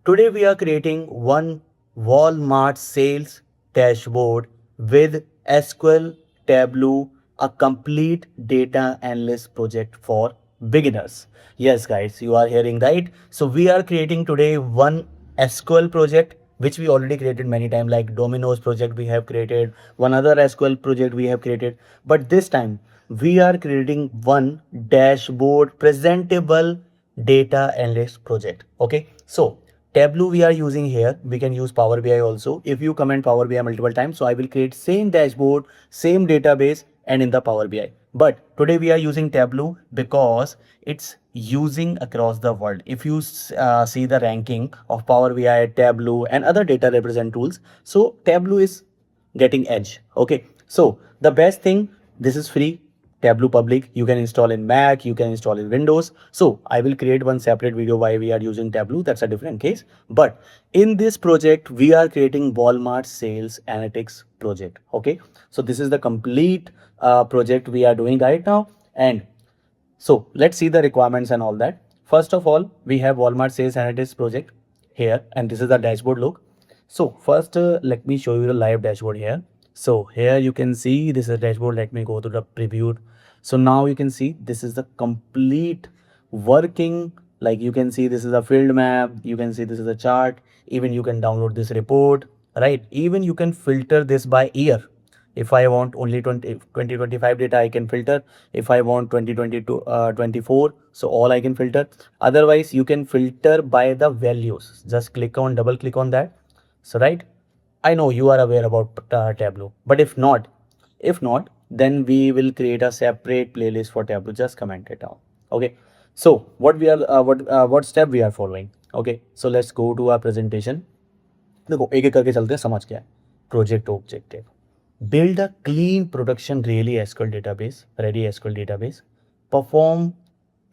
Today we are creating one Walmart sales dashboard with SQL Tableau, a complete data analyst project for beginners. Yes, guys, you are hearing right. So we are creating today one SQL project which we already created many times, like Domino's project we have created, one other SQL project we have created, but this time we are creating one dashboard presentable data analyst project. Okay, so Tableau we are using here. We can use Power BI also. If you comment Power BI multiple times, so I will create same dashboard, same database, and in the Power BI. But today we are using Tableau because it's using across the world. If you see the ranking of Power BI, Tableau, and other data represent tools, so Tableau is getting edge. Okay, so the best thing, this is free. Tableau public, you can install in Mac, you can install in Windows. So I will create one separate video why we are using Tableau. That's a different case. But in this project, we are creating Walmart sales analytics project. Okay, so this is the complete project we are doing right now. And so let's see the requirements and all that. First of all, we have Walmart Sales Analytics project here, and this is the dashboard look. So first, let me show you the live dashboard here. So here you can see this is a dashboard. Let me go to the preview. So now you can see this is the complete working. Like you can see this is a field map. You can see this is a chart. Even you can download this report, right? Even you can filter this by year. If I want only 2025 data, I can filter. If I want 2022, 24, so all I can filter. Otherwise, you can filter by the values. Just click on, double click on that. So, right, I know you are aware about Tableau, but if not, then we will create a separate playlist for Tableau. Just comment it down. Okay. So, what step we are following? Okay. So let's go to our presentation. देखो एक एक करके चलते हैं, समझ क्या है project objective. Build a clean production really SQL database, ready SQL database. Perform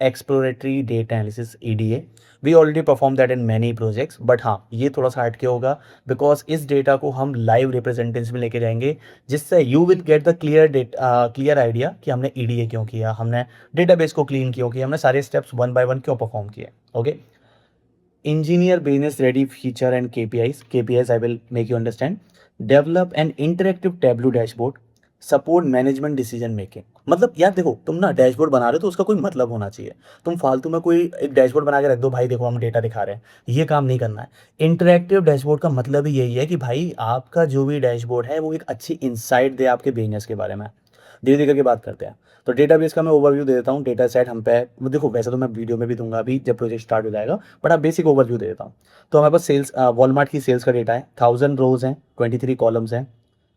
exploratory data analysis EDA. We already perform that in many projects, but हाँ ये थोड़ा सा हटके होगा because इस डेटा को हम लाइव रिप्रेजेंटेशन में लेके जाएंगे जिससे you will get the clear idea कि हमने EDA क्यों किया, हमने डेटाबेस को क्लीन क्यों किया, हमने सारे स्टेप्स वन बाय वन क्यों परफॉर्म किए. Okay. Engineer business ready feature and KPIs. KPIs I will make you understand. Develop an interactive Tableau dashboard. Support management decision making. मतलब यार देखो तुम ना डैशबोर्ड बना रहे हो तो उसका कोई मतलब होना चाहिए. तुम फालतू में कोई एक डैशबोर्ड बना के रख दो, भाई देखो हम डेटा दिखा रहे हैं, ये काम नहीं करना है. इंटरेक्टिव डैशबोर्ड का मतलब ही यही है कि भाई आपका जो भी डैशबोर्ड है वो एक अच्छी इंसाइट दे आपके बिजनेस के बारे में. धीरे धीरे करके बात करते हैं. तो डेटाबेस का मैं ओवरव्यू दे देता हूँ. डेटा सेट हम पे वो देखो, वैसे तो मैं वीडियो में भी दूंगा अभी जब प्रोजेक्ट स्टार्ट हो जाएगा, बट आप बेसिक ओवरव्यू दे देता हूँ. तो हमारे पास सेल्स वॉलमार्ट की सेल्स का डेटा है. 1000 रोज हैं, 23 कॉलम्स हैं.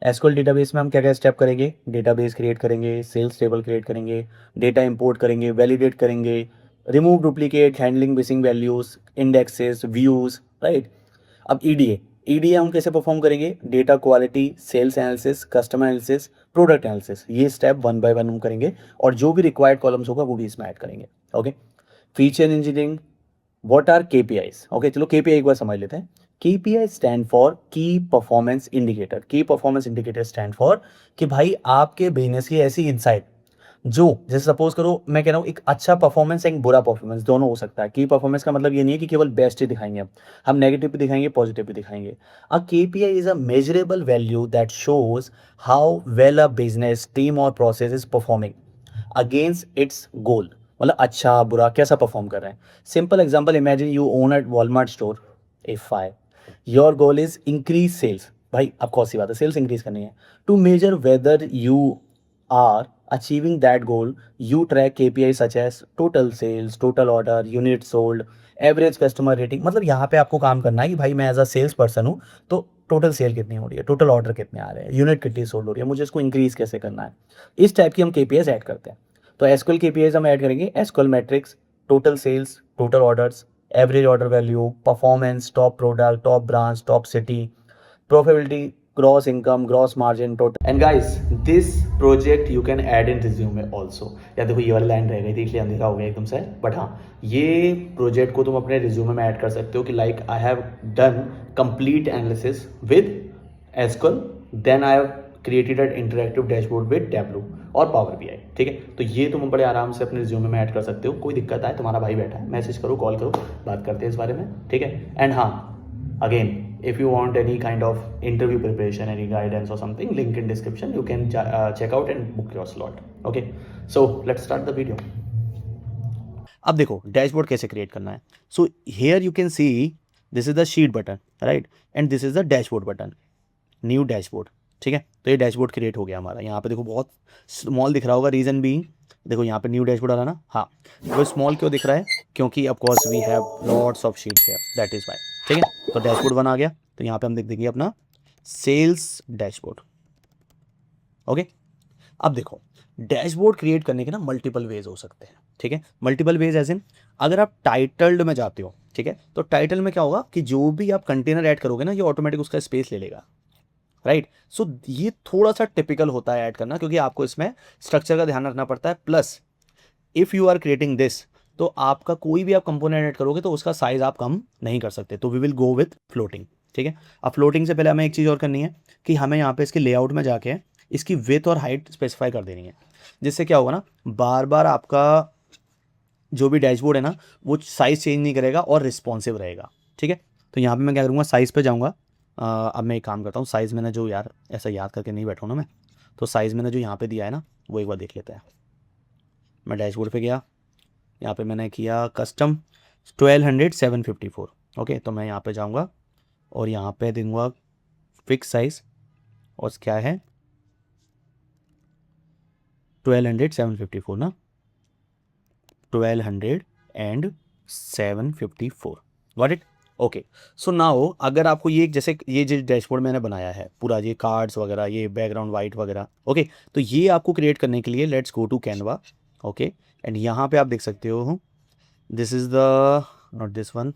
एसक्यूएल डेटाबेस में हम क्या क्या स्टेप करेंगे? डेटाबेस क्रिएट करेंगे, सेल्स टेबल क्रिएट करेंगे, डेटा इंपोर्ट करेंगे, वैलिडेट करेंगे, remove duplicate, handling missing values, indexes, views, right. अब ईडीए हम कैसे परफॉर्म करेंगे? Data quality, sales analysis, customer analysis, product analysis, ये स्टेप वन बाय वन हम करेंगे और जो भी रिक्वायर्ड कॉलम्स होगा वो भी इसमें ऐड करेंगे. Okay. Feature engineering. What are KPIs? Okay, चलो केपीआई एक बार समझ लेते हैं. KPI stand for key performance indicator. Key performance indicator stand for कि भाई आपके बिजनेस की ऐसी इंसाइट जो, जैसे सपोज करो मैं कह रहा हूँ एक अच्छा परफॉर्मेंस एक बुरा परफॉर्मेंस दोनों हो सकता है. की परफॉर्मेंस का मतलब ये नहीं है कि केवल बेस्ट ही दिखाएंगे, हम नेगेटिव भी दिखाएंगे, पॉजिटिव भी दिखाएंगे. A KPI is a measurable value that shows how well a business team or process is performing against its goal. मतलब अच्छा बुरा कैसा परफॉर्म कर रहे हैं. Simple example, imagine you own a Walmart store. If I your goal is increase sales, भाई अब कौन सी बात है, सेल्स इंक्रीज करनी है. To measure whether you are achieving that goal, you track KPI such as total sales, total order, unit sold, average customer rating. मतलब यहाँ पे आपको काम करना है कि भाई मैं एज अ सेल्स पर्सन हूँ तो टोटल सेल कितनी हो रही है, टोटल ऑर्डर कितने आ रहे हैं, यूनिट कितनी सोल्ड हो रही है, मुझे इसको इंक्रीज कैसे करना है. इस टाइप की हम केपीआईज ऐड करते हैं. तो एसक्यूएल केपीआईज हम ऐड करेंगे. SQL metrics, total sales, total orders, average order value, performance, top product, top branch, top city, profitability, gross income, gross margin, total. And guys, this project you can add in resume also. या देखो ये वाली line रह गई थी इसलिए अंधेरा हो गया एकदम से, बट हाँ ये प्रोजेक्ट को तुम अपने रिज्यूमे में ऐड कर सकते हो कि like I have done complete analysis with SQL, then I have created an interactive dashboard with Tableau और पावर बीआई, ठीक है। तो ये तुम बड़े आराम से अपने रिज्यूमे में ऐड कर सकते हो। कोई दिक्कत आए, तुम्हारा भाई बैठा है, मैसेज करो, कॉल करो, बात करते हैं इस बारे में, ठीक है। एंड हाँ, again if you want any kind of interview preparation, any guidance or something, link in description, you can check out and book your slot. Okay, so let's start the video. अब देखो dashboard कैसे create करना है। So here you can see this is the sheet button, right, and this is the dashboard button, new dashboard, ठीक है। तो ये dashboard create हो गया हमारा। यहाँ पे देखो बहुत स्मॉल दिख रहा होगा, रीजन बीइंग देखो यहाँ पे न्यू डैशबोर्ड आ रहा ना, हाँ वो स्मॉल क्यों दिख रहा है, क्योंकि of course we have lots of sheets here, that is why, ठीक है। तो डैशबोर्ड 1 आ गया, तो यहाँ पे हम देख देंगे अपना सेल्स डैशबोर्ड। ओके, अब देखो डैशबोर्ड क्रिएट करने के ना मल्टीपल वेज हो सकते हैं, ठीक है। मल्टीपल वेज एज इन अगर आप टाइटल्ड में जाते हो, ठीक है, तो टाइटल में क्या होगा कि जो भी आप कंटेनर ऐड करोगे ना, ये ऑटोमेटिक उसका स्पेस ले लेगा, राइट। सो ये थोड़ा सा टिपिकल होता है ऐड करना, क्योंकि आपको इसमें स्ट्रक्चर का ध्यान रखना पड़ता है। Plus if you are creating this, तो आपका कोई भी आप कंपोनेंट ऐड करोगे तो उसका साइज आप कम नहीं कर सकते। तो we will go with floating, ठीक है। अब फ्लोटिंग से पहले हमें एक चीज़ और करनी है कि हमें यहाँ पे इसके लेआउट में जाके इसकी विड्थ और हाइट स्पेसिफाई कर देनी है, जिससे क्या होगा ना, बार बार आपका जो भी डैशबोर्ड है ना वो साइज़ चेंज नहीं करेगा और रिस्पॉन्सिव रहेगा, ठीक है। तो यहाँ पे मैं क्या करूँगा, साइज़ पे जाऊँगा। अब मैं एक काम करता हूँ, साइज़ मैंने जो यार ऐसा याद करके नहीं बैठा हूँ ना मैं, तो साइज़ मैंने जो यहाँ पे दिया है ना वो एक बार देख लेते हैं। मैं डैशबोर्ड पे गया, यहाँ पे मैंने किया कस्टम 1200 754, ओके। तो मैं यहाँ पे जाऊँगा और यहाँ पे दूँगा फिक्स साइज़, और क्या है 1200 754 ना, 1200 and 754, got it. Okay, so now अगर आपको ये जैसे ये जो डैशबोर्ड मैंने बनाया है पूरा, ये कार्ड्स वगैरह, ये बैकग्राउंड वाइट वगैरह, ओके, तो ये आपको क्रिएट करने के लिए let's go to Canva, okay. And यहाँ पे आप देख सकते हो this is the not this one,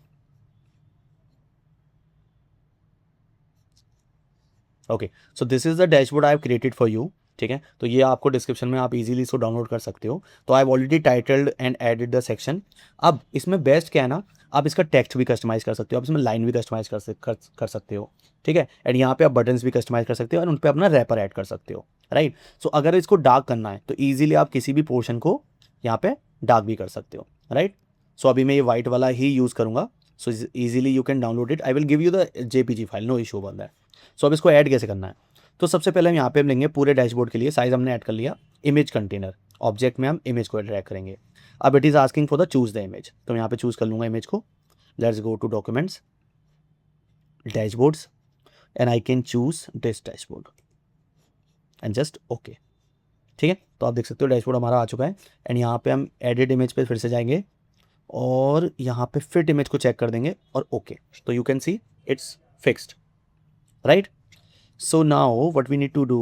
okay. So this is the dashboard I have created for you, ठीक है। तो ये आपको डिस्क्रिप्शन में आप इजीली इसको डाउनलोड कर सकते हो। तो I have already titled and added the section. अब इसमें बेस्ट क्या है ना, आप इसका टेक्स्ट भी कस्टमाइज कर सकते हो, आप इसमें लाइन भी कस्टमाइज कर सकते हो, ठीक है। एंड यहाँ पे आप बटन्स भी कस्टमाइज कर सकते हो और उन पर अपना रैपर ऐड कर सकते हो, राइट। सो अगर इसको डार्क करना है तो ईजिली आप किसी भी पोर्शन को यहाँ पे डार्क भी कर सकते हो, राइट। सो अभी मैं ये वाइट वाला ही यूज़ करूँगा। So easily you can download it, I will give you the JPG file, no issue about that. So अब इसको ऐड कैसे करना है, तो सबसे पहले हम यहाँ पे लेंगे पूरे डैशबोर्ड के लिए साइज हमने ऐड कर लिया, इमेज कंटेनर ऑब्जेक्ट में हम इमेज को ड्रैग करेंगे। अब it is asking for the choose the image, तो मैं यहाँ पे चूज़ कर लूँगा इमेज को। Let's go to documents, dashboards, and I can choose this dashboard and just okay, ठीक है। तो आप देख सकते हो डैशबोर्ड हमारा आ चुका है। एंड यहाँ पे हम एडिट इमेज पे फिर से जाएंगे और यहाँ पे फिट इमेज को चेक कर देंगे और ओके, तो you can see it's fixed, right. So now what we need to do,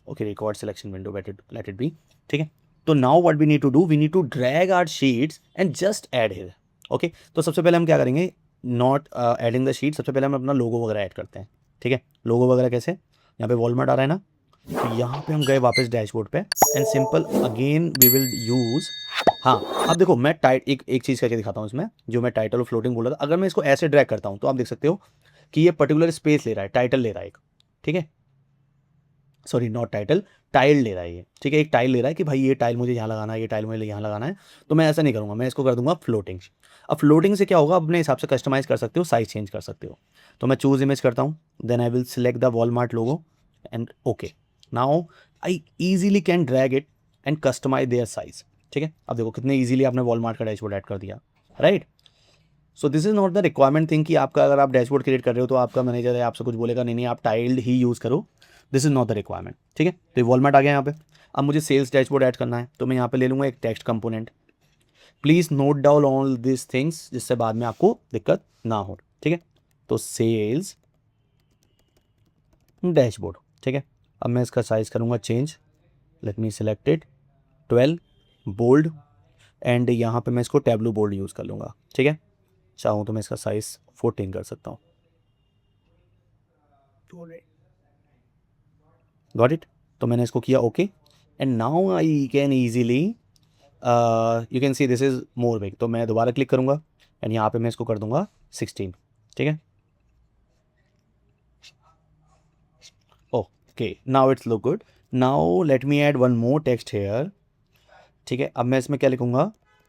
okay, record selection window, let it be, ठीक है। तो now what we need to do, we need to drag our sheets and just add here, okay। तो सबसे पहले हम क्या करेंगे, not adding the sheet, सबसे पहले हम अपना लोगो वगैरह ऐड करते हैं, ठीक है। लोगो वगैरह कैसे, यहाँ पे वॉलमार्ट आ रहा है ना, तो यहाँ पे हम गए वापस डैशबोर्ड पे and simple again we will use, हाँ। अब देखो मैं एक चीज़ करके दिखाता हूँ इसमें, जो मैं टाइटल और फ्लोटिंग बोल रहा था, अगर मैं इसको ऐसे ड्रैग करता हूँ तो आप देख सकते हो कि ये पर्टिकुलर स्पेस ले रहा है, टाइटल ले रहा है एक, ठीक है, सॉरी नॉट टाइटल, टाइल ले रहा है ये, ठीक है। एक टाइल ले रहा है कि भाई ये टाइल मुझे यहाँ लगाना है, ये टाइल मुझे यहाँ लगाना है। तो मैं ऐसा नहीं करूँगा, मैं इसको कर दूंगा फ्लोटिंग। अब फ्लोटिंग से क्या होगा, अपने हिसाब से कस्टमाइज़ कर सकते हो, साइज चेंज कर सकते हो। तो मैं चूज़ इमेज करता हूँ, then I will select the Walmart logo and okay. Now I easily can drag it and customize their size, ठीक है। अब देखो कितने ईजिली आपने वॉलमार्ट का डैशबोर्ड ऐड कर दिया, right. So this is not the requirement thing कि आपका अगर आप डैशबोर्ड क्रिएट कर रहे हो तो आपका मैनेजर है आपसे कुछ बोलेगा, नहीं नहीं आप टाइल्ड ही यूज़ करो, this is not the requirement, ठीक है। तो ये वॉलमार्ट आ गया यहाँ पे। अब मुझे सेल्स डैशबोर्ड ऐड करना है, तो मैं यहाँ पे ले लूँगा एक text component. Please note down all this things, जिससे बाद में आपको दिक्कत ना हो, ठीक है। तो सेल्स डैशबोर्ड, ठीक है। अब मैं इसका साइज़ करूँगा change, let me select it 12 bold, and यहाँ पे मैं इसको टैब्लू बोल्ड यूज़ कर लूँगा, ठीक है। चाहूँ तो मैं इसका साइज़ 14 कर सकता हूँ, गॉट इट। तो मैंने इसको किया okay, and now I can easily you can see this is more big. तो मैं दोबारा क्लिक करूँगा एंड यहाँ पे मैं इसको कर दूँगा 16, ठीक है। Oh okay, now it's look good. Now let me add one more text here. ठीक है, अब मैं इसमें क्या लिखूंगा,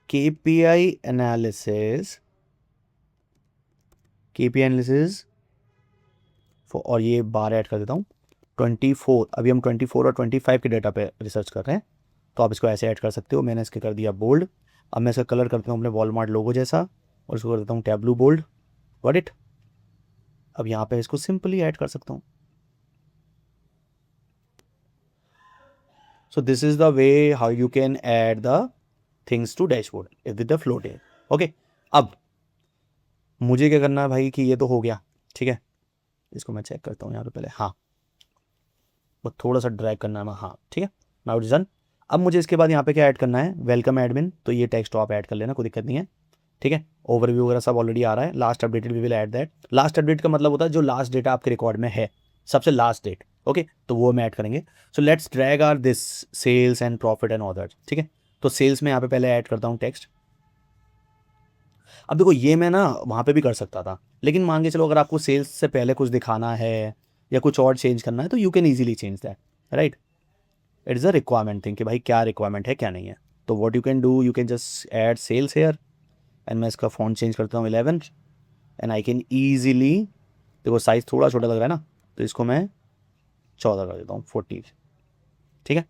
केपीआई एनालिसिस और ये बार ऐड कर देता हूँ 24. अभी हम 24 और 25 के डेटा पे रिसर्च कर रहे हैं, तो आप इसको ऐसे ऐड कर सकते हो. मैंने इसके कर दिया बोल्ड. अब मैं इसका कलर करता हूँ अपने वॉलमार्ट लोगो जैसा और इसको कर देता हूँ टैब्लू बोल्ड. Got it. अब यहाँ पे इसको सिंपली ऐड कर सकता हूँ. So this is the way how you can add the things to dashboard with the floating. Okay, अब मुझे क्या करना है भाई कि ये तो हो गया. ठीक है, इसको मैं चेक करता हूँ यहाँ पे पहले. हाँ, बस थोड़ा सा ड्रैग करना है. हाँ ठीक है, नाउ इट्स डन. अब मुझे इसके बाद यहाँ पे क्या ऐड करना है, वेलकम एडमिन. तो ये टेक्स्ट तो आप ऐड कर लेना, कोई दिक्कत नहीं है. ठीक है, ओवरव्यू वगैरह सब ऑलरेडी आ रहा है. Last updated we will add that. Last update का मतलब होता है जो लास्ट डेटा आपके रिकॉर्ड में है, सबसे लास्ट डेट. ओके, तो वो हम ऐड करेंगे. So let's drag our this sales and profit and order. ठीक है, तो सेल्स में यहाँ पे पहले ऐड करता हूँ टेक्स्ट. अब देखो ये मैं ना वहाँ पे भी कर सकता था, लेकिन मान के चलो अगर आपको सेल्स से पहले कुछ दिखाना है या कुछ और चेंज करना है तो you can easily change that, right. It is a requirement thing कि भाई क्या रिक्वायरमेंट है क्या नहीं है. तो what you can do, you can just add sales here and मैं इसका फॉन्ट चेंज करता हूँ 11 एंड आई कैन ईजिली, देखो साइज़ थोड़ा छोटा लग रहा है ना, तो इसको मैं 14 कर देता हूँ, 40. ठीक है,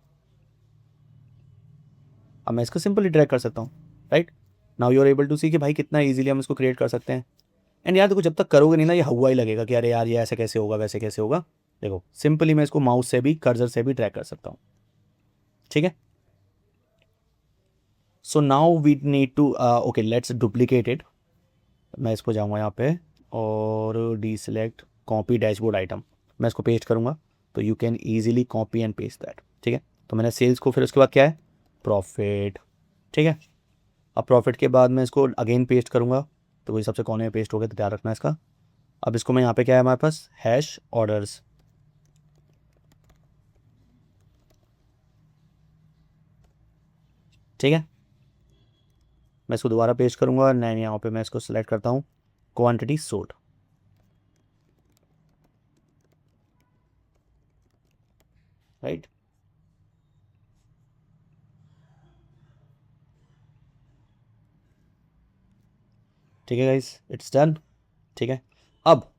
अब मैं इसको सिंपली ड्रैग कर सकता हूँ, right. Now you are able to see कि भाई कितना ईजिली हम इसको क्रिएट कर सकते हैं. एंड यार देखो, जब तक करोगे नहीं ना ये हुआ ही लगेगा कि अरे यार ये ऐसे कैसे होगा वैसे कैसे होगा. देखो सिंपली मैं इसको माउस से भी कर्सर से भी ड्रैग कर सकता हूँ. ठीक है, so now we need to okay let's duplicate it. मैं इसको जाऊँगा यहाँ पे और the select copy dashboard item. मैं इसको पेस्ट करूँगा तो you can easily copy and paste that. ठीक है, तो मैंने सेल्स को, फिर उसके बाद क्या है, प्रॉफिट. ठीक है, अब प्रॉफिट के बाद मैं इसको अगेन पेस्ट करूँगा, तो वही सबसे कोने में पेस्ट हो गया, तो ध्यान रखना है इसका. अब इसको मैं यहाँ पे क्या है हमारे पास, हैश ऑर्डर्स. ठीक है, मैं इसको दोबारा पेस्ट करूँगा और नहीं यहाँ पे मैं इसको सेलेक्ट करता हूँ क्वांटिटी सोल्ड. राइट, ठीक है गाइस, इट्स डन. ठीक है, अब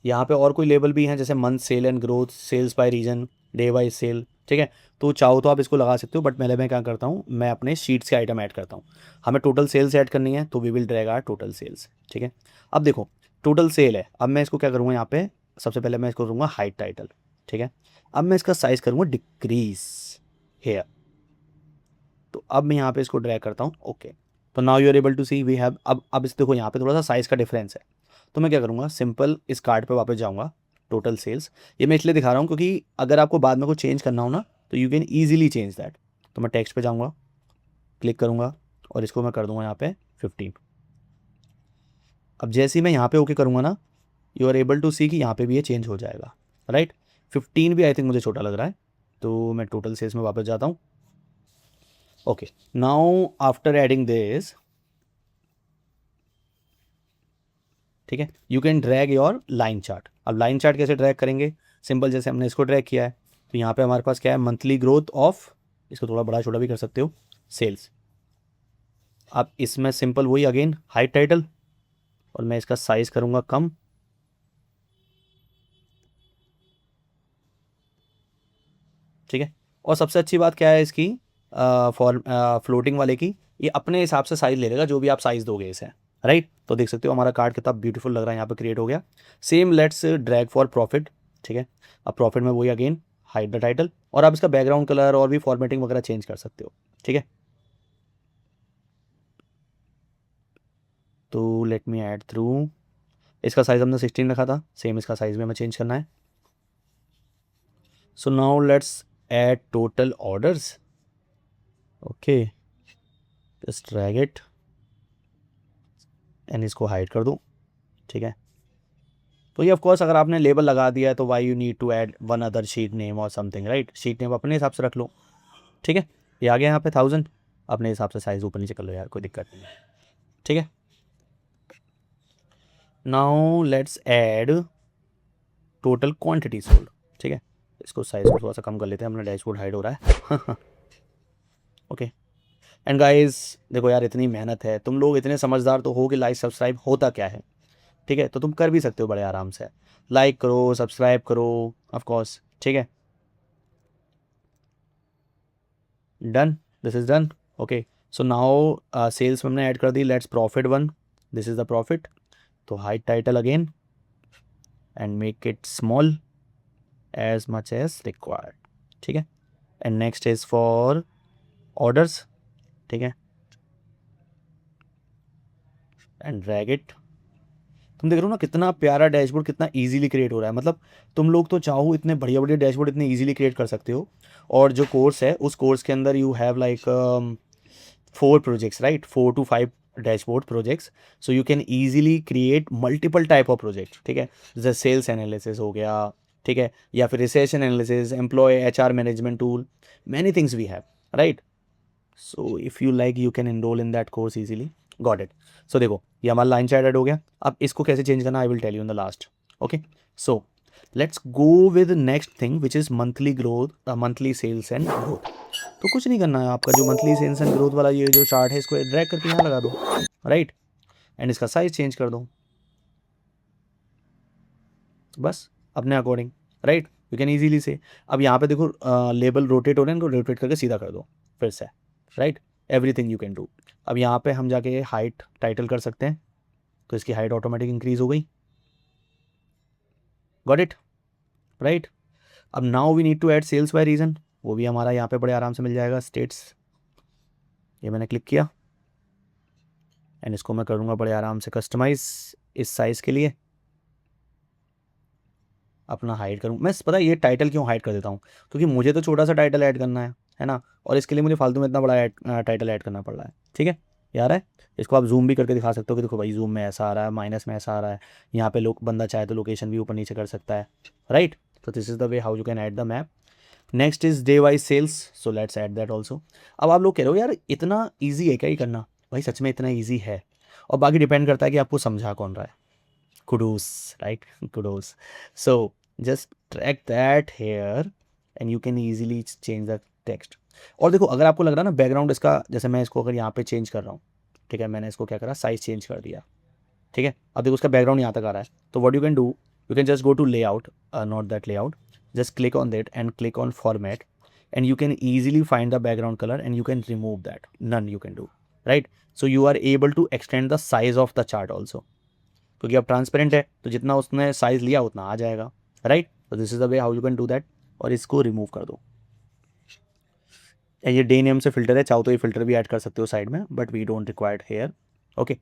यहाँ पे और कोई लेबल भी हैं जैसे month sale and growth, sales by region, day wise sale. ठीक है, तो चाहो तो आप इसको लगा सकते हो, बट पहले मैं क्या करता हूँ, मैं अपने शीट्स के आइटम ऐड करता हूँ. हमें टोटल सेल्स ऐड करनी है, तो we will drag our total sales. ठीक है, अब देखो टोटल सेल है. अब मैं इसको क्या करूँगा, यहाँ पे सबसे पहले मैं इसको करूँगा हाइट टाइटल. ठीक है, अब मैं इसका साइज़ करूँगा डिक्रीज हेयर. तो अब मैं यहाँ पे इसको ड्रैग करता हूँ. ओके, तो now you are able to see we have, अब इस देखो यहाँ पे थोड़ा सा साइज़ का डिफरेंस है. तो मैं क्या करूँगा, सिंपल इस कार्ड पे वापस जाऊँगा, टोटल सेल्स. ये मैं इसलिए दिखा रहा हूँ क्योंकि अगर आपको बाद में कुछ चेंज करना हो ना तो you can easily change that. तो मैं टेक्स्ट पे जाऊँगा, क्लिक करूँगा और इसको मैं कर दूँगा यहाँ पे 15. अब जैसे ही मैं यहाँ पे ओके करूँगा ना, you are able to see कि यहाँ पे भी ये चेंज हो जाएगा, राइट. 15 भी आई थिंक मुझे छोटा लग रहा है, तो मैं टोटल सेल्स में वापस जाता हूँ. Okay, now after adding this, ठीक है, you can drag your line chart. अब लाइन चार्ट कैसे ड्रैग करेंगे, सिंपल, जैसे हमने इसको ड्रैग किया है तो यहाँ पे हमारे पास क्या है, मंथली ग्रोथ ऑफ, इसको थोड़ा बड़ा छोटा भी कर सकते हो, सेल्स. अब इसमें सिंपल वही अगेन हाइट टाइटल और मैं इसका साइज़ करूँगा कम. ठीक है, और सबसे अच्छी बात क्या है इसकी, फॉर फ्लोटिंग वाले की, ये अपने हिसाब से साइज़ ले लेगा जो भी आप साइज़ दोगे इसे, राइट. तो देख सकते हो हमारा कार्ड कितना ब्यूटीफुल लग रहा है, यहाँ पे क्रिएट हो गया. Same let's drag for profit. ठीक है, अब प्रॉफिट में वही अगेन हाइड द टाइटल और आप इसका बैकग्राउंड कलर और भी फॉर्मेटिंग वगैरह चेंज कर सकते हो. ठीक है, तो लेट मी ऐड थ्रू. इसका साइज़ हमने 16 रखा था, सेम इसका साइज़ भी हमें चेंज करना है. So now let's add total orders. Okay, just drag it and इसको हाइड कर दूँ. ठीक है, तो ये ऑफ कोर्स अगर आपने लेबल लगा दिया है तो why you need to add one other sheet name और समथिंग, राइट. शीट नेम अपने हिसाब से रख लो. ठीक है, ये आ गया यहाँ पे 1000, अपने हिसाब से साइज़ ऊपर नीचे कर लो यार, कोई दिक्कत नहीं है. ठीक है, now let's add total quantity sold. ठीक है, इसको साइज को थोड़ा सा कम कर लेते हैं, अपना डैशबोर्ड हाइड हो रहा है। ओके एंड गाइस, देखो यार इतनी मेहनत है, तुम लोग इतने समझदार तो हो कि लाइक सब्सक्राइब होता क्या है, ठीक है, तो तुम कर भी सकते हो बड़े आराम से, लाइक करो, सब्सक्राइब करो, ऑफ कोर्स, ठीक है, done, this is done. Okay so now sales हमने ऐड कर दी, let's profit one, this is the profit, तो hide title again and make it small as much as required, ठीक है, and next is for orders, ठीक है, and drag it. तुम देख रहे हो ना कितना प्यारा डैशबोर्ड कितना इजीली क्रिएट हो रहा है, मतलब तुम लोग तो चाहो इतने बढ़िया बढ़िया डैशबोर्ड इतने इजीली क्रिएट कर सकते हो। और जो कोर्स है उस कोर्स के अंदर you have like 4 projects, right, 4 to 5 dashboard projects, so you can easily create multiple type of project, ठीक है, जैसे सेल्स एनालिसिस हो गया, ठीक है, या फिर recession analysis, employee HR management tool, many things we have, right. So if you like you can enroll in that course easily, got it. So देखो ये हमारा लाइन चार्ट ऐड हो गया, अब इसको कैसे चेंज करना I will tell you in the last. Okay so let's go with next thing which is monthly growth, monthly sales and growth. तो कुछ नहीं करना है, आपका जो मंथली सेल्स एंड ग्रोथ वाला ये जो चार्ट है इसको ड्रैग करके यहाँ लगा दो, राइट, एंड इसका साइज चेंज कर दो, बस अपने according, right, you can easily से। अब यहाँ पे देखो लेबल रोटेट हो रहे हैं, इनको रोटेट करके सीधा कर दो फिर से, right, everything you can do. अब यहाँ पे हम जाके हाइट टाइटल कर सकते हैं, तो इसकी हाइट ऑटोमेटिक इंक्रीज हो गई, गॉट इट, राइट। अब now we need to add sales by region, वो भी हमारा यहाँ पे बड़े आराम से मिल जाएगा, स्टेट्स, ये मैंने क्लिक किया एंड इसको मैं करूँगा बड़े आराम से कस्टमाइज इस साइज़ के लिए, अपना हाइड करूँ मैं, पता है ये टाइटल क्यों हाइड कर देता हूँ, क्योंकि मुझे तो छोटा सा टाइटल ऐड करना है ना, और इसके लिए मुझे फालतू में इतना बड़ा टाइटल ऐड करना पड़ रहा है, ठीक है, यार है। इसको आप जूम भी करके दिखा सकते हो कि देखो भाई जूम में ऐसा आ रहा है, माइनस में ऐसा आ रहा है, यहाँ पे लोग बंदा चाहे तो लोकेशन भी ऊपर नीचे कर सकता है, राइट। तो this is the way how you can add the map. Next is day wise sales, so let's add that also. अब आप लोग कह रहे हो यार इतना ईजी है क्या ये करना, भाई सच में इतना ईजी है, और बाकी डिपेंड करता है कि आपको समझा कौन रहा है, kudos, right, kudos, so just track that here and you can easily change the text। और देखो अगर आपको लग रहा है ना बैकग्राउंड इसका, जैसे मैं इसको अगर यहाँ पे चेंज कर रहा हूँ, ठीक है, मैंने इसको क्या करा, साइज चेंज कर दिया, ठीक है, अब देखो उसका बैकग्राउंड यहाँ तक आ रहा है, तो what you can do, you can just go to layout, not that layout, just click on that and click on format and you can easily find the background color and you can remove that, none you can do, right, so you are able to extend the size of the chart also, क्योंकि अब transparent है तो जितना उसने size लिया उतना आ जाएगा, right, तो this is the way how you can do that. और इसको रिमूव कर दो, ये डे नेम से फिल्टर है, चाहो तो ये फिल्टर भी ऐड कर सकते हो साइड में, but we don't required here, okay.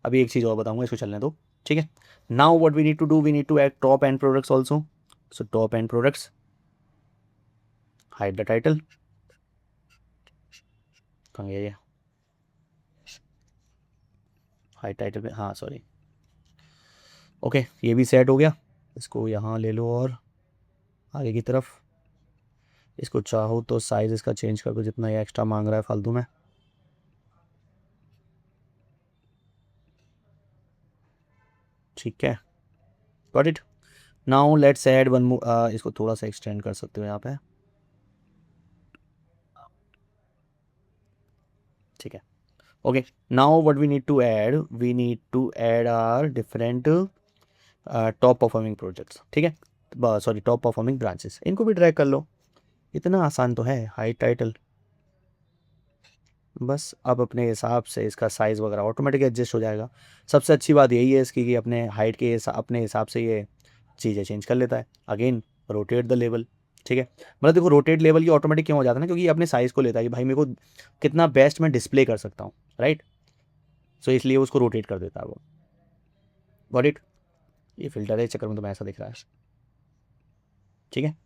अभी एक चीज़ और बताऊंगा, इसको चलने दो, ठीक है। Now what we need to do, we need to add top end products also, so top end products, hide the title, कहाँ गया ये, हाइड टाइटल पे, हाँ सॉरी, ओके ये भी सेट हो गया, इसको यहाँ ले लो और आगे की तरफ, इसको चाहो तो साइज इसका चेंज कर दो जितना ये एक्स्ट्रा मांग रहा है फालतू में, ठीक है, got it. Now let's add one मोर, इसको थोड़ा सा एक्सटेंड कर सकते हो यहाँ पे, ठीक है, okay. Now what we need to add are different top performing projects, ठीक है, सॉरी टॉप परफॉर्मिंग ब्रांचेस, इनको भी ड्रैग कर लो, इतना आसान तो है, हाइड टाइटल, बस अब अपने हिसाब से इसका साइज़ वगैरह ऑटोमेटिक एडजस्ट हो जाएगा। सबसे अच्छी बात यही है इसकी कि अपने हाइट के अपने हिसाब से ये चीज़ें चेंज कर लेता है। अगेन रोटेट द लेवल, ठीक है, मतलब देखो रोटेट लेवल ये ऑटोमेटिक क्यों हो जाता है ना, क्योंकि ये अपने साइज़ को लेता है कि भाई मेरे को कितना बेस्ट मैं डिस्प्ले कर सकता हूँ, राइट, सो इसलिए उसको रोटेट कर देता है वो, गॉट इट। ये फिल्टर है, इस चक्कर में तो मैं ऐसा दिख रहा है, ठीक है।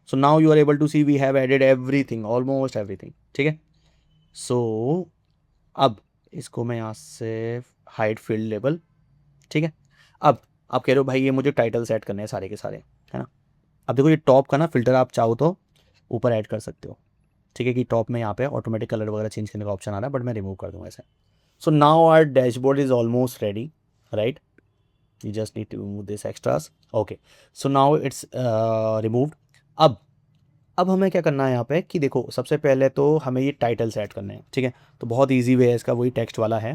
So now you are able to see we have added everything, almost everything, ठीक है। सो अब इसको मैं यहाँ से हाइड फील्ड लेवल, ठीक है। अब आप कह रहे हो भाई ये मुझे टाइटल सेट करने हैं सारे के सारे, है ना। अब देखो ये टॉप का ना फिल्टर आप चाहो तो ऊपर ऐड कर सकते हो, ठीक है, कि टॉप में यहाँ पे ऑटोमेटिक कलर वगैरह चेंज करने का ऑप्शन आ रहा है, बट मैं रिमूव कर दूँगा ऐसे। So now our dashboard is almost ready, right, You just need to remove this extras. Okay, so now it's removed. अब हमें क्या करना है यहाँ पे कि देखो, सबसे पहले तो हमें ये टाइटल्स ऐड करने हैं, ठीक है। तो बहुत इजी वे है इसका, वही टेक्स्ट वाला है।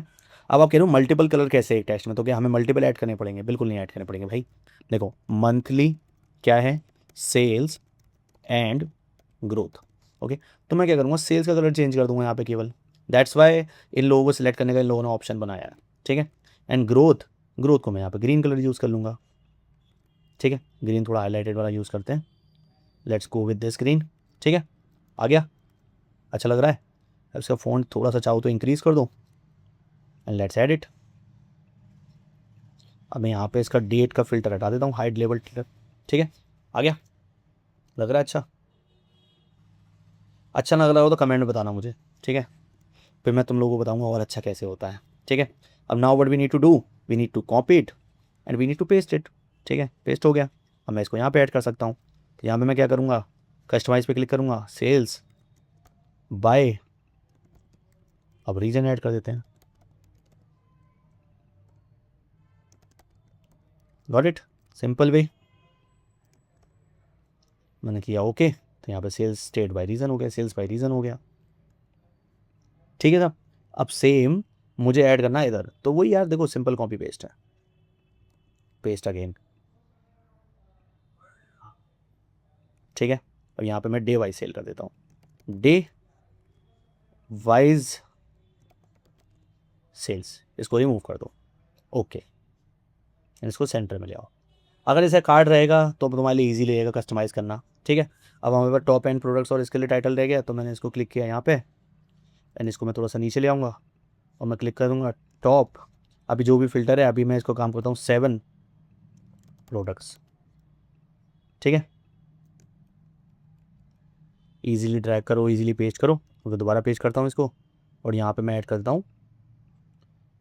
अब आप कह रहे हो मल्टीपल कलर कैसे एक टेक्स्ट में, तो क्या हमें मल्टीपल ऐड करने पड़ेंगे? बिल्कुल नहीं ऐड करने पड़ेंगे भाई। देखो मंथली क्या है, सेल्स एंड ग्रोथ। ओके, तो मैं क्या करूँगा, सेल्स का कलर चेंज कर दूंगा यहाँ पे केवल। दैट्स वाई इन लोगों को सिलेक्ट करने का इन लोगों ने ऑप्शन बनाया है, ठीक है। एंड ग्रोथ, ग्रोथ को मैं यहाँ पे ग्रीन कलर यूज़ कर लूँगा, ठीक है। ग्रीन थोड़ा हाईलाइटेड वाला यूज़ करते हैं। Let's go with this green, ठीक है। आ गया, अच्छा लग रहा है। अब इसका फ़ॉन्ट थोड़ा सा चाहो तो इंक्रीज़ कर दो एंड लेट्स एड इट। अब मैं यहाँ पे इसका डेट का फिल्टर हटा देता हूँ, हाइड लेवल फिल्टर, ठीक है। आ गया, लग रहा है अच्छा। अच्छा ना लग रहा हो तो कमेंट में बताना मुझे, ठीक है। फिर मैं तुम लोगों को बताऊँगा और अच्छा कैसे होता है, ठीक है। अब now what we need to do, we need to copy it and we need to paste it, ठीक है। पेस्ट हो गया। अब मैं इसको यहाँ पे ऐड कर सकता हूँ। तो यहाँ पे मैं क्या करूँगा, कस्टमाइज़ पे क्लिक करूँगा, सेल्स बाय, अब रीजन ऐड कर देते हैं। Got it, simple way. मैंने किया ओके, तो यहाँ पे सेल्स स्टेट बाय रीज़न हो गया, सेल्स बाय रीज़न हो गया, ठीक है साहब। अब सेम मुझे ऐड करना है इधर, तो वही यार देखो, सिंपल कॉपी पेस्ट है, पेस्ट अगेन, ठीक है। अब यहाँ पे मैं डे वाइज सेल कर देता हूँ, डे वाइज सेल्स, इसको रिमूव कर दो, ओके। इसको सेंटर में ले आओ। अगर इसे कार्ड रहेगा तो तुम्हारे लिए ईजी रहेगा कस्टमाइज़ करना, ठीक है। अब हमारे पास टॉप एंड प्रोडक्ट्स और इसके लिए टाइटल रह गया, तो मैंने इसको क्लिक किया यहाँ पे एंड इसको मैं थोड़ा सा नीचे ले आऊँगा और मैं क्लिक करूँगा टॉप। अभी जो भी फिल्टर है, अभी मैं इसको काम करता हूँ 7 प्रोडक्ट्स, ठीक है। ईजिली ड्रैग करो, ईजिली पेस्ट करो, तो दोबारा पेस्ट करता हूँ इसको और यहाँ पे मैं ऐड करता हूँ,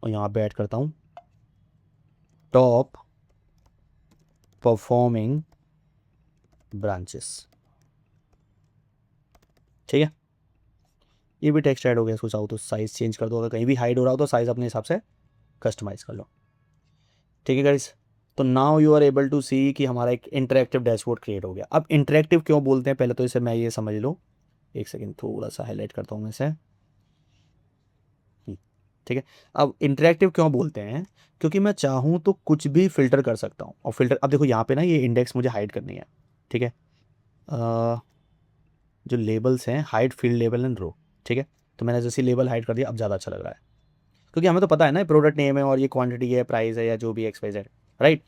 और यहाँ पे ऐड करता हूँ टॉप परफॉर्मिंग ब्रांचेस, ठीक है। ये भी टेक्स्ट ऐड हो गया। इसको चाहो तो साइज़ चेंज कर दो, अगर कहीं भी हाइड हो रहा हो तो साइज़ अपने हिसाब से कस्टमाइज़ कर लो, ठीक है गाइस। तो now you are able to see कि हमारा एक इंटरेक्टिव डैशबोर्ड क्रिएट हो गया। अब इंटरेक्टिव क्यों बोलते हैं, पहले तो इसे मैं ये समझ लो, एक सेकेंड थोड़ा सा हाईलाइट करता हूँ मैं इसे, ठीक है। अब इंटरेक्टिव क्यों बोलते हैं, क्योंकि मैं चाहूँ तो कुछ भी फिल्टर कर सकता हूँ। और फिल्टर, अब देखो यहाँ पे ना ये इंडेक्स मुझे हाइड करनी है, ठीक है। जो लेबल्स हैं, हाइड फील्ड लेबल एंड रो, ठीक है। तो मैंने जैसे लेबल हाइड कर दिया, अब ज़्यादा अच्छा लग रहा है, क्योंकि हमें तो पता है ना प्रोडक्ट नेम है और ये क्वांटिटी है, प्राइस है, या जो भी एक्सवाइजेड, राइट।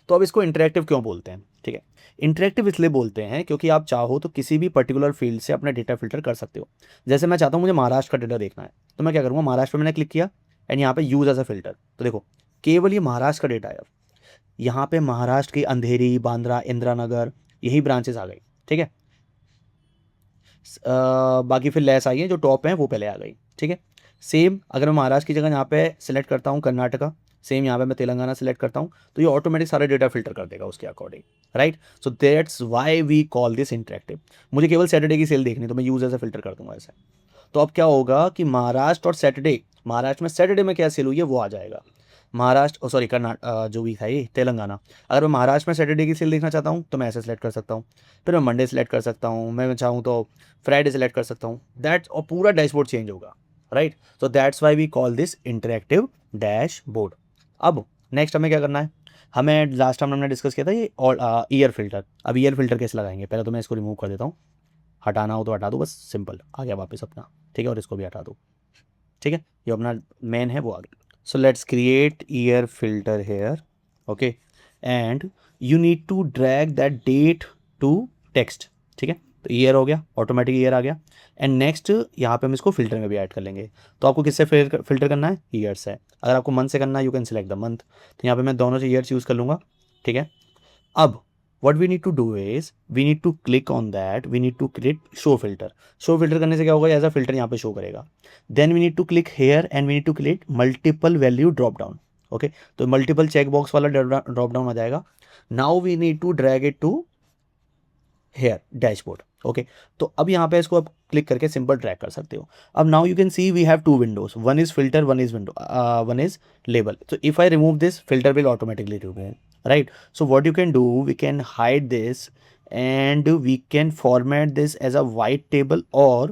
तो अब इसको इंटरेक्टिव क्यों बोलते हैं, ठीक है। इंटरेक्टिव इसलिए बोलते हैं क्योंकि आप चाहो तो किसी भी पर्टिकुलर फील्ड से अपना डेटा फिल्टर कर सकते हो। जैसे मैं चाहता हूँ मुझे महाराष्ट्र का डेटा देखना है, तो मैं क्या करूँगा, महाराष्ट्र में मैंने क्लिक किया एंड यहाँ पे यूज़ एज अ फिल्टर, तो देखो केवल ये महाराष्ट्र का डेटा है। अब यहाँ पे महाराष्ट्र की अंधेरी, बांद्रा, इंदिरा नगर, यही ब्रांचेस आ गई, ठीक है। बाकी फिर लेस आई है, जो टॉप हैं वो पहले आ गई, ठीक है। सेम अगर मैं महाराष्ट्र की जगह यहाँ पे सेलेक्ट करता हूँ कर्नाटका, सेम यहाँ पे मैं तेलंगाना सेलेक्ट करता हूँ, तो ये ऑटोमेटिक सारा डेटा फिल्टर कर देगा उसके according, right. So that's why we call this interactive. मुझे केवल सैटरडे की सेल देखनी, तो मैं यूज एज फिल्टर कर दूंगा ऐसे। तो अब क्या होगा कि महाराष्ट्र और सैटरडे, महाराष्ट्र में सैटरडे में क्या सेल हुई है वो आ जाएगा। महाराष्ट्र, सॉरी कर्नाटक, जो भी था ये तेलंगाना, अगर मैं महाराष्ट्र में सैटरडे की सेल देखना चाहता हूँ तो मैं ऐसे सेलेक्ट कर सकता हूँ। फिर मैं मंडे सेलेक्ट कर सकता हूँ, मैं चाहूँ तो फ्राइडे सेलेक्ट कर सकता हूँ, दैट, और पूरा डैशबोर्ड चेंज होगा, right. So that's why we call this interactive dashboard. अब नेक्स्ट हमें क्या करना है, हमें लास्ट टाइम हमने डिस्कस किया था ये ईयर फिल्टर। अब ईयर फिल्टर कैसे लगाएंगे, पहले तो मैं इसको रिमूव कर देता हूँ, हटाना हो तो हटा दो, बस सिंपल आ गया वापस अपना, ठीक है। और इसको भी हटा दो, ठीक है, ये अपना मेन है वो आ गया। So let's create year filter here, okay, and you need to drag that date to text, ठीक है। तो ईयर हो गया, ऑटोमेटिक ईयर आ गया। एंड नेक्स्ट यहाँ पे हम इसको फिल्टर में भी ऐड कर लेंगे। तो आपको किससे फिल्टर करना है, ईयर से। अगर आपको मंथ से करना है, you can select the month, तो यहाँ पे मैं दोनों से ईयर्स यूज़ कर लूँगा, ठीक है। अब what we need to do is we need to click on that, we need to create show filter। show filter करने से क्या होगा, एज अ फिल्टर यहाँ पे शो करेगा। then we need to click here and we need to create multiple value drop down, okay। तो multiple check box वाला drop down आ जाएगा। now we need to drag it to here dashboard. Okay, तो अब यहाँ पे इसको आप क्लिक करके सिंपल ट्रैक कर सकते हो। अब now you can see we have two windows, one is filter, one is window, one is label. So if I remove this, filter will automatically remove, right? So what you can do, we can hide this and we can format this as a white table, or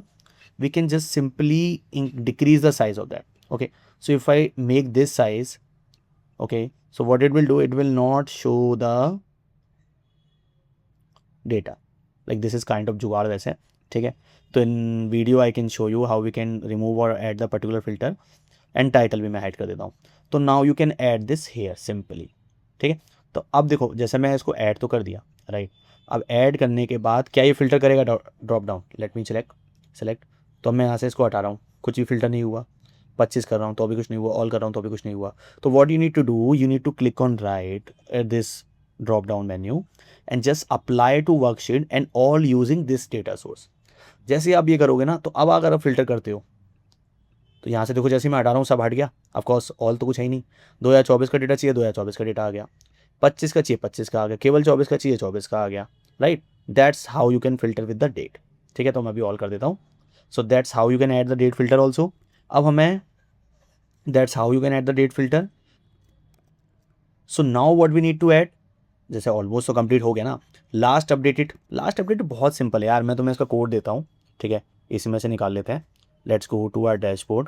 we can just simply decrease the size of that. Okay, so if I make this size, okay, so what it will do, it will not show the data, like this is kind of जुगाड़ वैसे, ठीक है। तो in video I can show you how we can remove और add the particular filter, and title भी मैं add कर देता हूँ। तो now you can add this here simply, ठीक है। तो अब देखो, जैसे मैं इसको ऐड तो कर दिया, राइट। अब ऐड करने के बाद क्या ये फिल्टर करेगा, drop down, let me select. तो अब मैं यहाँ से इसको हटा रहा हूँ, कुछ भी फिल्टर नहीं हुआ। 25 कर रहा हूँ तो अभी कुछ नहीं हुआ, ऑल कर रहा हूँ तो अभी कुछ नहीं हुआ। तो what you need to do, you need to click on right at this drop down menu and just apply to worksheet and all using this data source. जैसे आप ये करोगे ना, तो अब अगर आप फिल्टर करते हो तो यहाँ से देखो, जैसे मैं हटा रहा हूँ सब हट गया। ऑफकोर्स ऑल तो कुछ है ही नहीं। 2024 का डेटा चाहिए, 2024 का डेटा आ गया। 25 का चाहिए, 25 का आ गया। केवल 24 का चाहिए, 24 का आ गया, right. That's how you can filter with the date, ठीक है। तो मैं अभी ऑल कर देता हूँ। So that's how you can add the date filter also. अब हमें that's how you can add the date filter. So now what we need to add, जैसे ऑलमोस्ट तो कंप्लीट हो गया ना। लास्ट अपडेटेड बहुत सिंपल है यार, मैं तुम्हें इसका कोड देता हूँ, ठीक है। इसी में से निकाल लेते हैं। Let's go to our dashboard,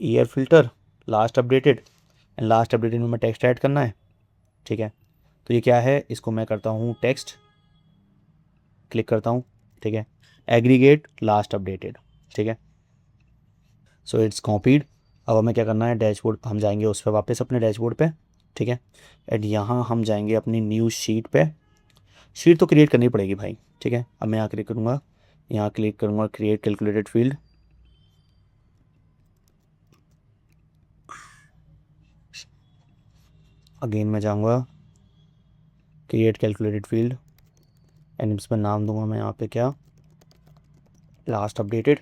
year filter, last updated, and last updated में टेक्स्ट ऐड करना है, ठीक है। तो ये क्या है, इसको मैं करता हूँ टेक्स्ट, क्लिक करता हूँ, ठीक है। एग्रीगेट लास्ट अपडेटेड, ठीक है। So it's copied. अब हमें क्या करना है, डैशबोर्ड हम जाएंगे उस पर वापस, अपने डैशबोर्ड पे, ठीक है। एंड यहाँ हम जाएंगे अपनी न्यू शीट पे। शीट तो क्रिएट करनी पड़ेगी भाई, ठीक है। अब मैं यहाँ क्लिक करूँगा, यहाँ क्लिक करूँगा क्रिएट कैलकुलेटेड फील्ड। अगेन मैं जाऊँगा क्रिएट कैलकुलेटेड फील्ड एंड इस पर नाम दूंगा मैं यहाँ पे क्या, लास्ट अपडेटेड,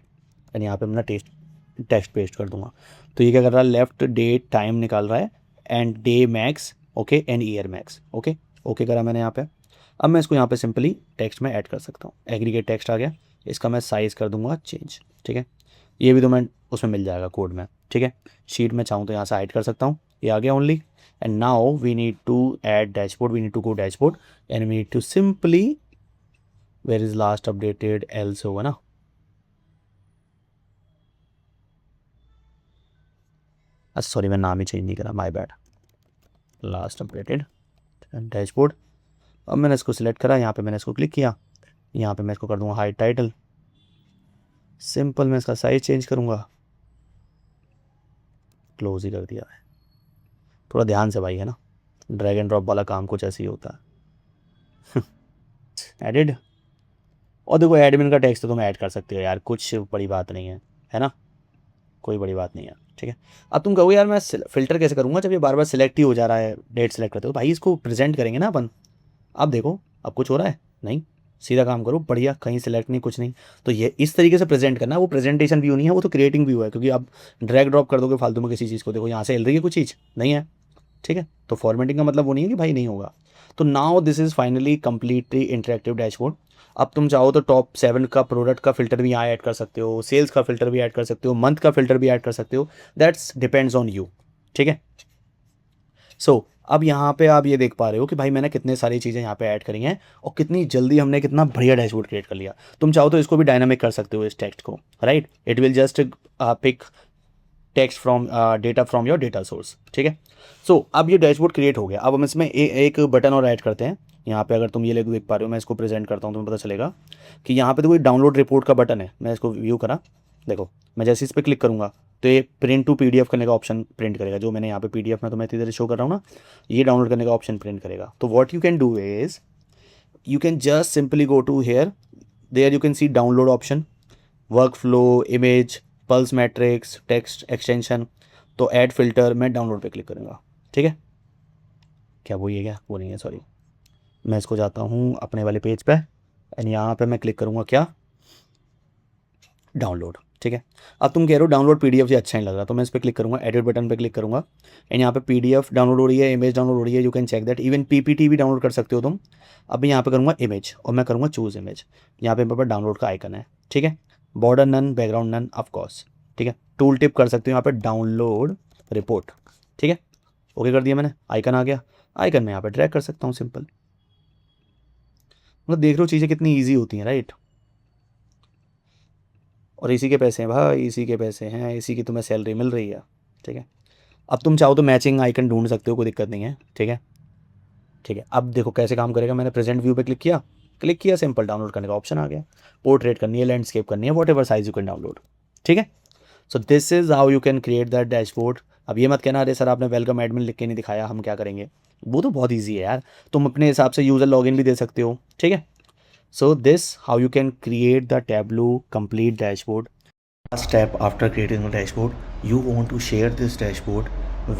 एंड यहाँ पे अपना टेक्स्ट पेस्ट कर दूंगा। तो ये क्या कर रहा है, लेफ्ट डेट टाइम निकाल रहा है and day max, okay, and year max, okay. Okay करा मैंने यहाँ पे। अब मैं इसको यहाँ पे सिंपली टेक्स्ट में ऐड कर सकता हूँ। एग्रीगेट टेक्स्ट आ गया, इसका मैं साइज़ कर दूंगा चेंज, ठीक है। ये भी तो मैं उसमें मिल जाएगा कोड में, ठीक है। शीट में चाहूँ तो यहाँ से ऐड कर सकता हूँ, ये आ गया only. And now we need to add dashboard, we need to go dashboard and we need to simply, where is last updated, else होगा ना, सॉरी मैं नाम ही चेंज नहीं करा, my bad. Last updated dashboard. अब मैंने इसको सिलेक्ट करा, यहाँ पे मैंने इसको क्लिक किया, यहाँ पे मैं इसको कर दूंगा हाइड टाइटल। सिंपल मैं इसका साइज चेंज करूँगा, क्लोज ही कर दिया है। थोड़ा ध्यान से भाई, है ना, ड्रैग एंड ड्रॉप वाला काम कुछ ऐसे ही होता है। एडिड। और देखो एडमिन का टेक्स्ट तो तुम ऐड कर सकते हो यार, कुछ बड़ी बात नहीं है ना, कोई बड़ी बात नहीं है, ठीक है। अब तुम कहोगे यार मैं फिल्टर कैसे करूँगा जब ये बार बार सिलेक्ट ही हो जा रहा है, डेट सेलेक्ट करते हो। भाई इसको प्रेजेंट करेंगे ना अपन। अब देखो, अब कुछ हो रहा है नहीं, सीधा काम करो, बढ़िया, कहीं सिलेक्ट नहीं, कुछ नहीं। तो ये इस तरीके से प्रेजेंट करना, वो प्रेजेंटेशन व्यू नहीं है, वो तो क्रिएटिंग व्यू है। क्योंकि अब ड्रैग ड्रॉप कर दोगे फालतू में किसी चीज़ को, देखो यहाँ से हिल रही है कुछ चीज़ नहीं है, ठीक है। तो फॉर्मेटिंग का मतलब वो नहीं है कि भाई नहीं होगा। तो now this is finally completely interactive dashboard. अब तुम चाहो तो टॉप 7 का प्रोडक्ट का फिल्टर भी यहाँ ऐड कर सकते हो, सेल्स का फिल्टर भी ऐड कर सकते हो, मंथ का फिल्टर भी ऐड कर सकते हो, दैट्स डिपेंड्स ऑन यू, ठीक है। सो अब यहाँ पे आप ये देख पा रहे हो कि भाई मैंने कितने सारी चीज़ें यहाँ पे ऐड करी हैं और कितनी जल्दी हमने कितना बढ़िया डैशबोर्ड क्रिएट कर लिया। तुम चाहो तो इसको भी डायनामिक कर सकते हो इस टेक्स्ट को, right. It will just pick text from data from your data source, ठीक है। सो अब ये डैशबोर्ड क्रिएट हो गया। अब हम इसमें एक बटन और ऐड करते हैं। यहाँ पे अगर तुम ये देख पा रहे हो, मैं इसको प्रेजेंट करता हूँ, तुम्हें पता चलेगा कि यहाँ पे तो कोई डाउनलोड रिपोर्ट का बटन है। मैं इसको व्यू करा, देखो मैं जैसे इस पर क्लिक करूँगा तो ये प्रिंट टू पीडीएफ करने का ऑप्शन प्रिंट करेगा। जो मैंने यहाँ पे पीडीएफ में तो मैं इधर शो कर रहा हूँ ना, ये डाउनलोड करने का ऑप्शन प्रिंट करेगा। तो what you can do is, you can just simply go to here, there you can see download option, workflow, image, pulse matrix, text extension। तो ऐड फिल्टर मैं डाउनलोड पे क्लिक करूँगा, ठीक है। क्या वो ये, क्या वो नहीं है, सॉरी। मैं इसको जाता हूँ अपने वाले पेज पे एंड यहाँ पे मैं क्लिक करूँगा क्या, डाउनलोड, ठीक है। अब तुम कह रहे हो डाउनलोड पीडीएफ से अच्छा नहीं लग रहा, तो मैं इस पर क्लिक करूँगा, एडिट बटन पे क्लिक करूँगा एंड यहाँ पे पीडीएफ डाउनलोड हो रही है, इमेज डाउनलोड हो रही है, you can check that. Even PPT भी डाउनलोड कर सकते हो तुम। अब मैं यहाँ पे करूँगा इमेज और मैं करूँगा चूज़ इमेज, यहाँ पे मेरे पास डाउनलोड का आइकन है, ठीक है। Border none, background none, of course, ठीक है। टूल टिप कर सकते हो यहाँ पे डाउनलोड रिपोर्ट, ठीक है। ओके कर दिया मैंने, आइकन आ गया, आइकन में यहाँ पे ड्रैग कर सकता हूँ, सिंपल। मतलब देख रहे हो चीज़ें कितनी ईजी होती हैं, राइट। और इसी के पैसे हैं भाई, इसी के पैसे हैं, इसी की तुम्हें सैलरी मिल रही है, ठीक है। अब तुम चाहो तो मैचिंग आइकन ढूंढ सकते हो, कोई दिक्कत नहीं है, ठीक है। ठीक है, अब देखो कैसे काम करेगा। मैंने प्रेजेंट व्यू पे क्लिक किया, सिंपल डाउनलोड करने का ऑप्शन आ गया। पोर्ट्रेट करनी है, लैंडस्केप करनी है, what ever size you can download, ठीक है। सो this is how you can create that dashboard. अब ये मत कहना अरे सर आपने वेलकम एडमिन लिख के नहीं दिखाया, हम क्या करेंगे। वो तो बहुत ईजी है यार, तुम अपने हिसाब से यूज़र लॉगिन भी दे सकते हो, ठीक है। So this how you can create the Tableau complete dashboard. Last step after creating a dashboard, you want to share this dashboard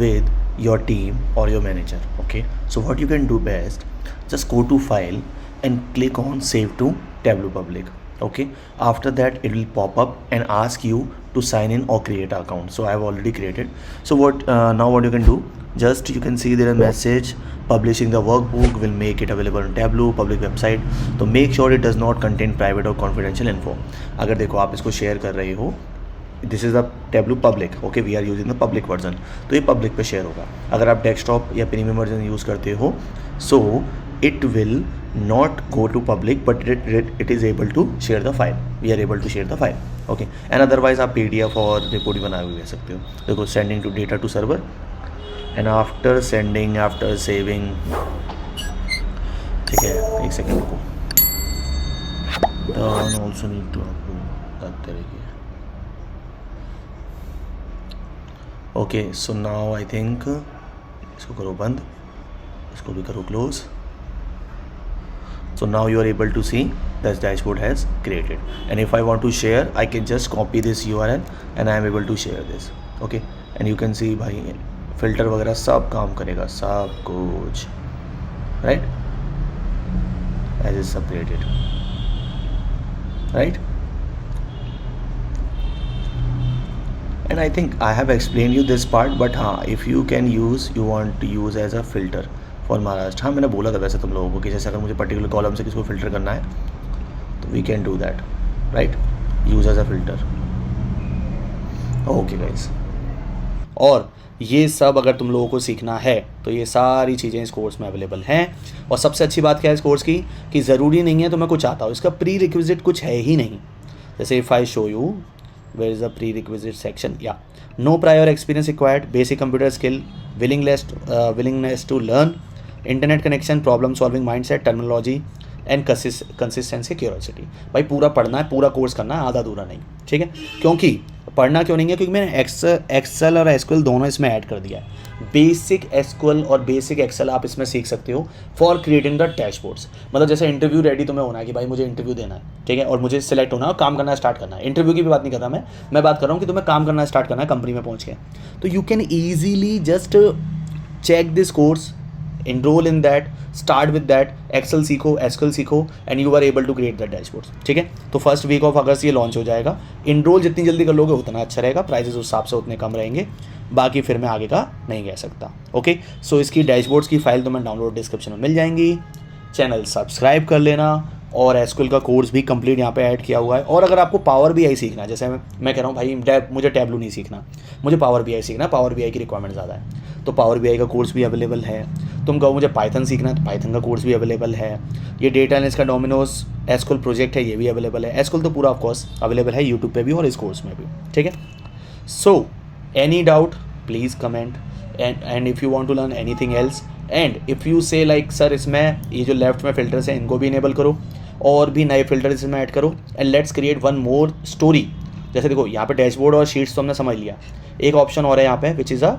with your team or your manager. Okay, so what you can do best, just go to file and click on save to Tableau public. Okay, after that it will pop up and ask you to sign in or create an account. So I have already created. So now what you can do, just you can see there a message publishing the workbook will make it available on Tableau public website. तो make sure it does not contain private or confidential info. अगर देखो आप इसको share कर रहे हो, this is the Tableau public, okay, we are using the public version, तो ये पब्लिक पे शेयर होगा। अगर आप डेस्कटॉप या प्रीमियम वर्जन यूज़ करते हो, सो it will not go to public, but it is able to share the file. We are able to share the file, okay. And otherwise आप PDF और report भी बना हुए ले सकते हो। देखो sending to data to server, and after sending, after saving, ठीक है, एक सेकेंड रुको, turn also need to upload that तरीके। Okay, so now I think इसको करो बंद, इसको भी करो close. So now you are able to see this dashboard has created, and if I want to share, I can just copy this URL and I am able to share this, okay. And you can see भाई filter वगैरह सब काम करेगा, सब कुछ, right, as is separated, right. And I think I have explained you this part, but हाँ, if you can use, you want to use as a filter for Maharashtra. हाँ, मैंने बोला था वैसे तुम लोगों को कि जैसे अगर मुझे पर्टिकुलर कॉलम से किसको फिल्टर करना है तो we can do that, right, use as a filter, okay guys. और ये सब अगर तुम लोगों को सीखना है तो ये सारी चीज़ें इस कोर्स में अवेलेबल हैं। और सबसे अच्छी बात क्या है इस कोर्स की, कि ज़रूरी नहीं है तो मैं कुछ आता हूँ, इसका प्री रिक्विजिट कुछ है ही नहीं। जैसे if I show you where is a prerequisite section, या no prior experience required, basic computer skill, willingness to learn, internet connection, problem solving mindset, terminology and consistency, curiosity. भाई पूरा पढ़ना है, पूरा कोर्स करना है, आधा अधूरा नहीं, ठीक है। क्योंकि पढ़ना क्यों नहीं है, क्योंकि मैंने एक्सेल और एसक्यूएल दोनों इसमें ऐड कर दिया है। बेसिक एसक्यूएल और बेसिक एक्सेल आप इसमें सीख सकते हो फॉर क्रिएटिंग द डैशबोर्ड्स। मतलब जैसे इंटरव्यू रेडी तुम्हें होना है कि भाई मुझे इंटरव्यू देना है, ठीक है, और मुझे सिलेक्ट होना है और काम करना स्टार्ट करना है। इंटरव्यू की भी बात नहीं कर रहा मैं बात कर रहा हूँ कि तुम्हें काम करना स्टार्ट करना है कंपनी में पहुँच के। तो you can easily just check this course, enroll in that, start with that, Excel सीखो, एसक्यूएल सीखो, and you are able to create that dashboards, ठीक है। तो फर्स्ट वीक ऑफ अगस्त ये लॉन्च हो जाएगा। इनरोल जितनी जल्दी कर लोगे उतना अच्छा रहेगा, प्राइजेस उस हिसाब से उतने कम रहेंगे, बाकी फिर मैं आगे का नहीं कह सकता, ओके। सो इसकी डैशबोर्ड्स की फाइल तुम्हें डाउनलोड डिस्क्रिप्शन में मिल जाएंगी। चैनल सब्सक्राइब कर लेना, और एसक्यूएल का कोर्स भी कंप्लीट यहाँ पे ऐड किया हुआ है। और अगर आपको पावर बीआई सीखना है, जैसे मैं कह रहा हूँ भाई मुझे टैबलू नहीं सीखना, मुझे पावर बीआई सीखना, पावर बीआई की रिक्वायरमेंट ज़्यादा है, तो पावर बीआई का कोर्स भी अवेलेबल है। तुम कहो मुझे पाइथन सीखना है तो पाइथन का कोर्स भी अवेलेबल है। ये डेटा एनालिस्ट का डोमिनोज एसक्यूएल प्रोजेक्ट है, ये भी अवेलेबल है। एसक्यूएल तो पूरा ऑफ कोर्स अवेलेबल है यूट्यूब पे भी और इस कोर्स में भी, ठीक है। So any doubt please comment, and if you want to learn anything else, and if you say like sir इसमें ये जो लेफ्ट में फिल्टर्स हैं इनको भी इनेबल करो और भी नए फिल्टर इसमें ऐड करो, and let's create one more story. जैसे देखो यहाँ पे डैशबोर्ड और शीट्स तो हमने समझ लिया, एक ऑप्शन और है यहाँ पे विच इज़ अ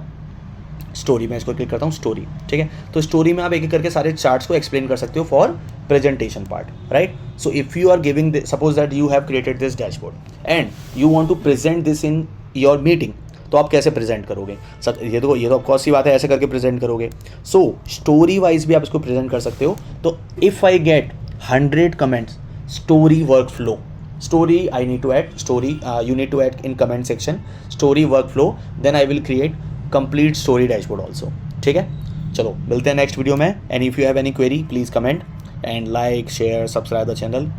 स्टोरी। मैं इसको क्लिक करता हूँ स्टोरी, ठीक है। तो स्टोरी में आप एक एक करके सारे चार्ट्स को एक्सप्लेन कर सकते हो for presentation part, right. So if you are giving, suppose that you have created this dashboard and you want to present this in your meeting, तो आप कैसे प्रेजेंट करोगे सर, ये तो ऑफकोर्स सी बात है, ऐसे करके प्रेजेंट करोगे। सो स्टोरी वाइज भी आप इसको प्रेजेंट कर सकते हो। तो if I get 100 comments, story work flow, story I need to add story, you need to add in comment section story workflow, then I will create complete story dashboard also. ठीक है, चलो मिलते हैं next video में. And if you have any query please comment and like share subscribe the channel.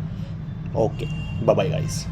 Okay, bye bye guys.